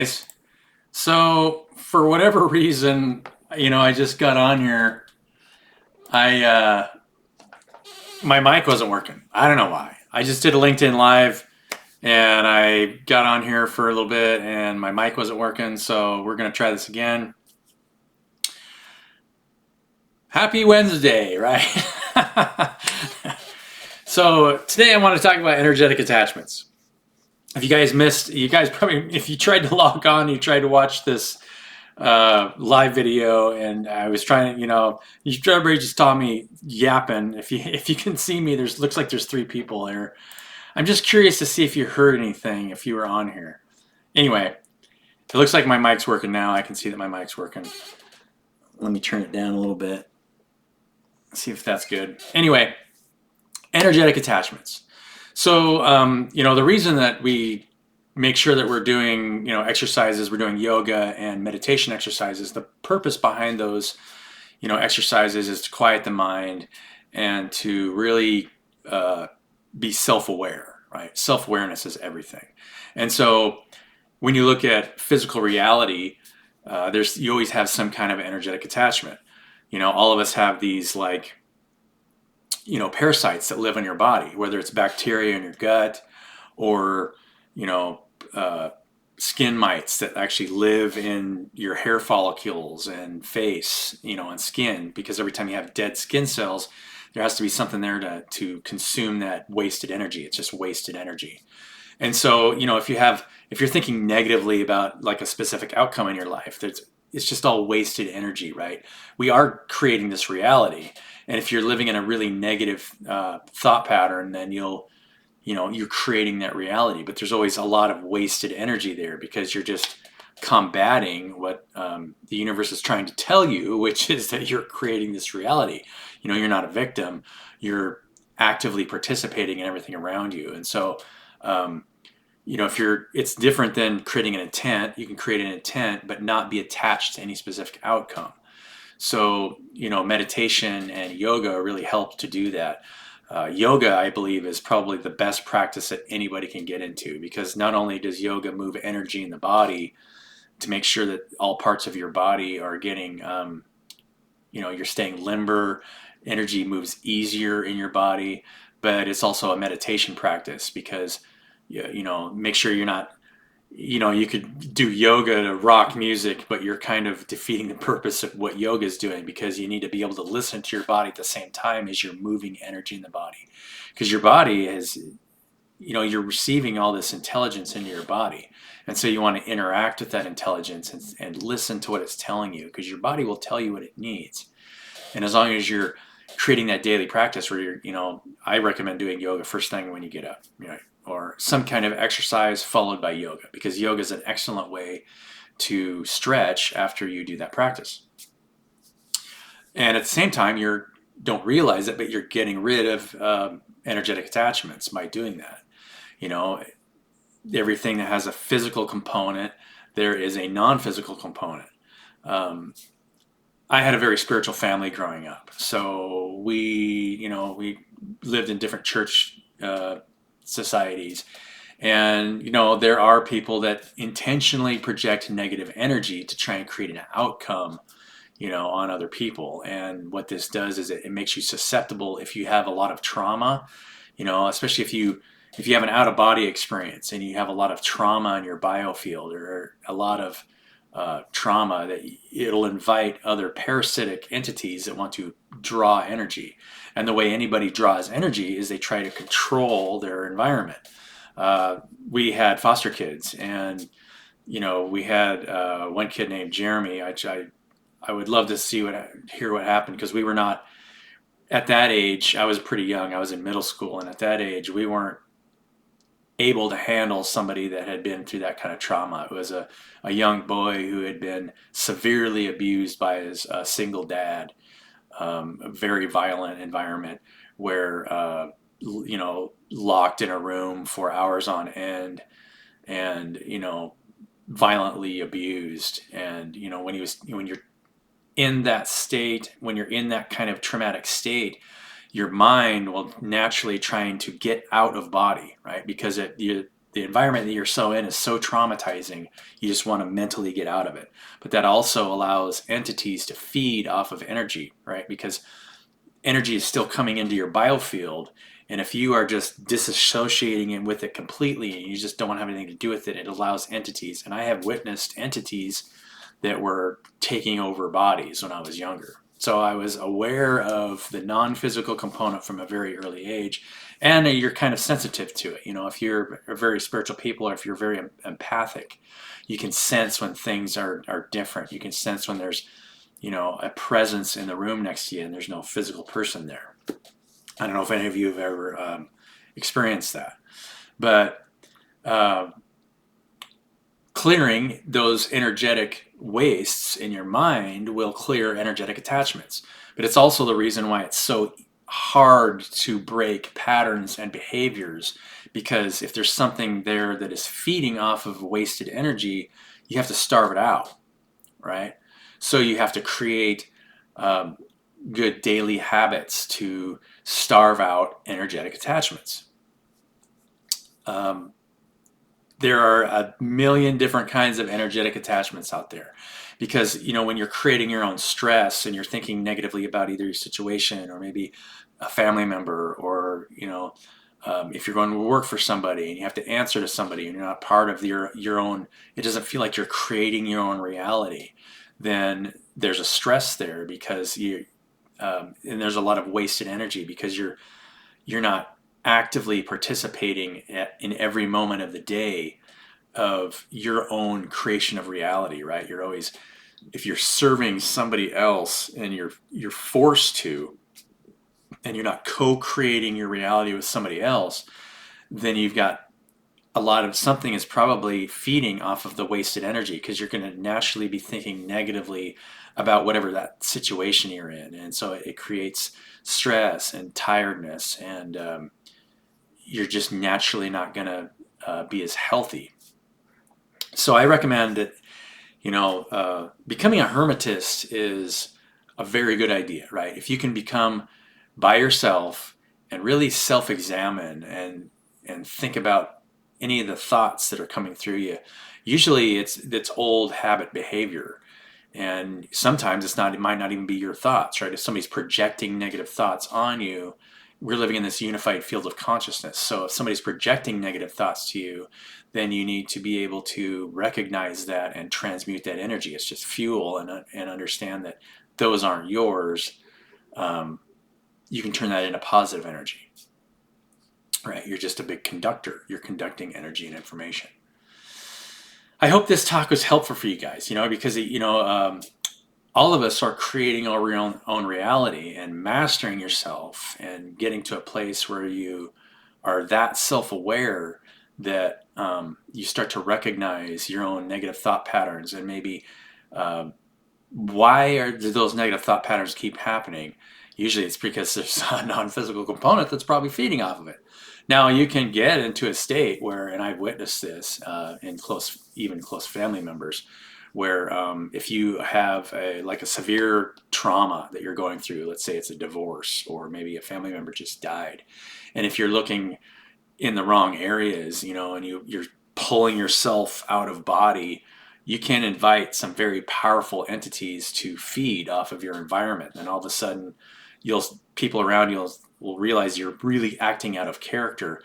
It's, so for whatever reason, I just got on here. I My mic wasn't working. I don't know why. I just did a LinkedIn live and I got on here for a little bit and my mic wasn't working. So we're gonna try this again. Happy Wednesday, right? So today I want to talk about energetic attachments. If you guys missed, you guys probably, if you tried to log on, you tried to watch this live video, and I was trying to, everybody just saw me yapping. If you can see me, looks like there's three people there. I'm just curious to see if you heard anything, if you were on here. Anyway, it looks like my mic's working now. I can see that my mic's working. Let me turn it down a little bit. See if that's good. Anyway, energetic attachments. So, the reason that we make sure that we're doing, exercises, we're doing yoga and meditation exercises, the purpose behind those, exercises is to quiet the mind and to really be self-aware, right? Self-awareness is everything. And so when you look at physical reality, you always have some kind of energetic attachment. All of us have these parasites that live in your body, whether it's bacteria in your gut or, you know, skin mites that actually live in your hair follicles and face, and skin, because every time you have dead skin cells, there has to be something there to consume that wasted energy. It's just wasted energy. And so, if you're thinking negatively about like a specific outcome in your life, it's just all wasted energy, right? We are creating this reality. And if you're living in a really negative thought pattern, then you're creating that reality. But there's always a lot of wasted energy there because you're just combating what the universe is trying to tell you, which is that you're creating this reality. You're not a victim. You're actively participating in everything around you. And so, it's different than creating an intent. You can create an intent, but not be attached to any specific outcome. So, meditation and yoga really help to do that. Yoga, I believe, is probably the best practice that anybody can get into, because not only does yoga move energy in the body to make sure that all parts of your body are getting, you're staying limber, energy moves easier in your body, but it's also a meditation practice because, make sure you're not, you could do yoga to rock music, but you're kind of defeating the purpose of what yoga is doing, because you need to be able to listen to your body at the same time as you're moving energy in the body. Because your body is, you're receiving all this intelligence into your body. And so you want to interact with that intelligence and listen to what it's telling you, because your body will tell you what it needs. And as long as you're creating that daily practice where I recommend doing yoga first thing when you get up, or some kind of exercise followed by yoga, because yoga is an excellent way to stretch after you do that practice. And at the same time, you don't realize it, but you're getting rid of energetic attachments by doing that. Everything that has a physical component, there is a non-physical component. I had a very spiritual family growing up, so we lived in different church societies, and there are people that intentionally project negative energy to try and create an outcome on other people. And what this does is it makes you susceptible if you have a lot of trauma, especially if you have an out-of-body experience and you have a lot of trauma in your biofield, or a lot of trauma, that it'll invite other parasitic entities that want to draw energy. And the way anybody draws energy is they try to control their environment. We had foster kids, and we had one kid named Jeremy. I would love to hear what happened, because we were not at that age. I was pretty young. I was in middle school, and at that age, we weren't able to handle somebody that had been through that kind of trauma. It was a young boy who had been severely abused by his single dad, a very violent environment where, locked in a room for hours on end and, violently abused. And, when you're in that state, when you're in that kind of traumatic state, your mind will naturally trying to get out of body, right? Because the environment that you're so in is so traumatizing, you just want to mentally get out of it. But that also allows entities to feed off of energy, right? Because energy is still coming into your biofield. And if you are just disassociating it with it completely and you just don't want to have anything to do with it, it allows entities. And I have witnessed entities that were taking over bodies when I was younger. So I was aware of the non-physical component from a very early age, and you're kind of sensitive to it. You know, if you're a very spiritual people, or if you're very empathic, you can sense when things are different. You can sense when there's, you know, a presence in the room next to you and there's no physical person there. I don't know if any of you have ever experienced that, but clearing those energetic wastes in your mind will clear energetic attachments. But it's also the reason why it's so hard to break patterns and behaviors, because if there's something there that is feeding off of wasted energy, you have to starve it out, right? So you have to create good daily habits to starve out energetic attachments. There are a million different kinds of energetic attachments out there, because, you know, when you're creating your own stress and you're thinking negatively about either your situation or maybe a family member, or, you know, if you're going to work for somebody and you have to answer to somebody and you're not part of your own, it doesn't feel like you're creating your own reality, then there's a stress there, because and there's a lot of wasted energy because you're not actively participating in every moment of the day of your own creation of reality, right? You're always, if you're serving somebody else and you're forced to, and you're not co-creating your reality with somebody else, then you've got a lot of, something is probably feeding off of the wasted energy, because you're going to naturally be thinking negatively about whatever that situation you're in. And so it creates stress and tiredness, and you're just naturally not going to be as healthy. So I recommend that, you know, becoming a hermetist is a very good idea, right? If you can become by yourself and really self-examine and think about any of the thoughts that are coming through you. Usually it's old habit behavior. And sometimes it might not even be your thoughts, right? If somebody's projecting negative thoughts on you, we're living in this unified field of consciousness. So if somebody's projecting negative thoughts to you, then you need to be able to recognize that and transmute that energy. It's just fuel, and understand that those aren't yours. You can turn that into positive energy, right? You're just a big conductor. You're conducting energy and information. I hope this talk was helpful for you guys, you know, because, you know, all of us are creating our own reality, and mastering yourself and getting to a place where you are that self-aware that you start to recognize your own negative thought patterns, and maybe do those negative thought patterns keep happening? Usually it's because there's a non-physical component that's probably feeding off of it. Now you can get into a state where, and I've witnessed this in even close family members, where if you have like a severe trauma that you're going through, let's say it's a divorce, or maybe a family member just died, and if you're looking in the wrong areas, you know, and you're pulling yourself out of body, you can invite some very powerful entities to feed off of your environment, and all of a sudden, people around you will realize you're really acting out of character.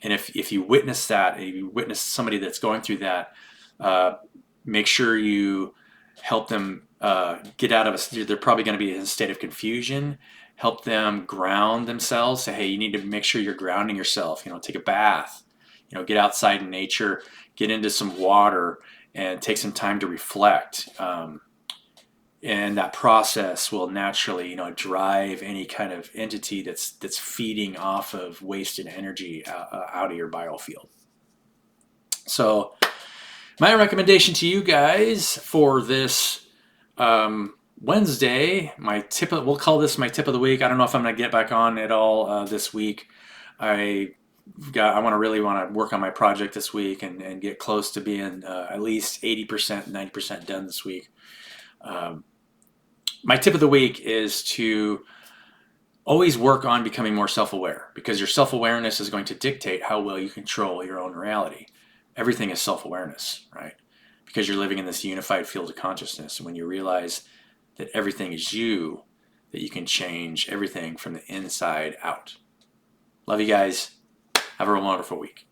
And if you witness that, and you witness somebody that's going through that, make sure you help them get out of they're probably going to be in a state of confusion. Help them ground themselves. Say, hey, you need to make sure you're grounding yourself. You know, take a bath. You know, get outside in nature, get into some water, and take some time to reflect. And that process will naturally, you know, drive any kind of entity that's feeding off of wasted energy out of your biofield. So my recommendation to you guys for this Wednesday, we'll call this my tip of the week. I don't know if I'm going to get back on at all this week. I really want to work on my project this week and get close to being at least 80%, 90% done this week. My tip of the week is to always work on becoming more self-aware, because your self-awareness is going to dictate how well you control your own reality. Everything is self-awareness, right? Because you're living in this unified field of consciousness. And when you realize that everything is you, that you can change everything from the inside out. Love you guys. Have a wonderful week.